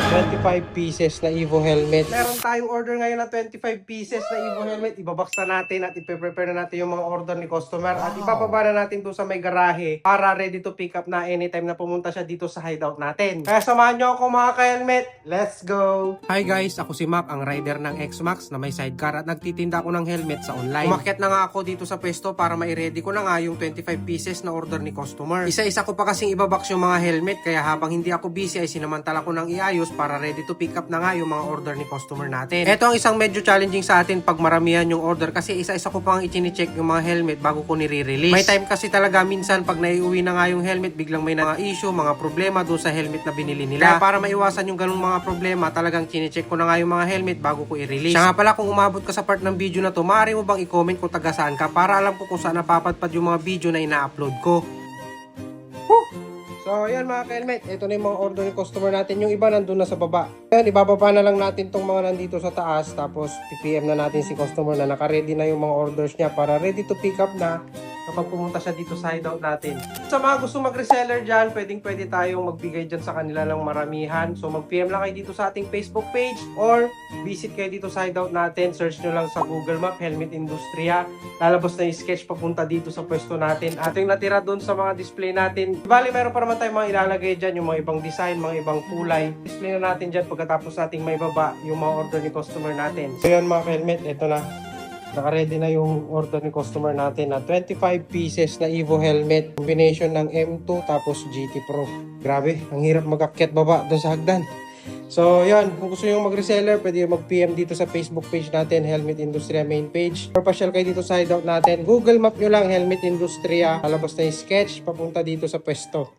25 pieces na Evo helmet. Meron tayong order ngayon na 25 pieces na Evo helmet. Ibabox na natin at ipe-prepare na natin yung mga order ni customer. At ibababa na natin to sa may garahe para ready to pick up na anytime na pumunta siya dito sa hideout natin. Kaya samahan nyo ako mga ka-helmet. Let's go! Hi guys, ako si Mac, ang rider ng X-Max na may sidecar at nagtitinda ako ng helmet sa online. Umakyat na nga ako dito sa pwesto para ma-ready ko na nga yung 25 pieces na order ni customer. Isa-isa ko pa kasing ibabox yung mga helmet kaya habang hindi ako busy ay sinamantala ko ng iayos para ready to pick up na nga yung mga order ni customer natin. Ito ang isang medyo challenging sa atin pag maramihan yung order kasi isa-isa ko pang i-check yung mga helmet bago ko nire-release. May time kasi talaga minsan pag naiuwi na nga yung helmet biglang may mga issue, mga problema doon sa helmet na binili nila. Kaya para maiwasan yung ganung mga problema talagang chinecheck ko na nga yung mga helmet bago ko i-release. Siya nga pala kung umabot ka sa part ng video na to, maaari mo bang i-comment kung taga saan ka para alam ko kung saan napapadpad yung mga video na ina-upload ko. So, ayan mga ka-helmet. Ito na yung mga order ng customer natin. Yung iba nandun na sa baba. Ayan, ibababa na lang natin tong mga nandito sa taas. Tapos, PPM na natin si customer na naka-ready na yung mga orders niya para ready to pick up na kapag pumunta siya dito sa hideout natin. Sa mga gusto mag-reseller dyan, pwede tayong magbigay dyan sa kanila ng maramihan. So, mag-PM lang kayo dito sa ating Facebook page or visit kayo dito sa hideout natin. Search nyo lang sa Google Map, Helmet Industria. Lalabas na yung sketch papunta dito sa pwesto natin. At yung natira doon sa mga display natin. Bali, meron pa naman tayong mga ilalagay dyan, yung mga ibang design, mga ibang kulay. Display na natin dyan pagkatapos nating may baba yung mga order ni customer natin. So, yun mga ka-helmet, ito na. Naka-ready na yung order ni customer natin na 25 pieces na Evo helmet. Combination ng M2 tapos GT Pro. Grabe, ang hirap mag-akyat baba doon sa hagdan. So, yun. Kung gusto nyo mag-reseller, pwede mag-PM dito sa Facebook page natin, Helmet Industria main page. Or pasyal kayo dito sa hideout natin. Google Map nyo lang, Helmet Industria. Lalabas na yung sketch, papunta dito sa pwesto.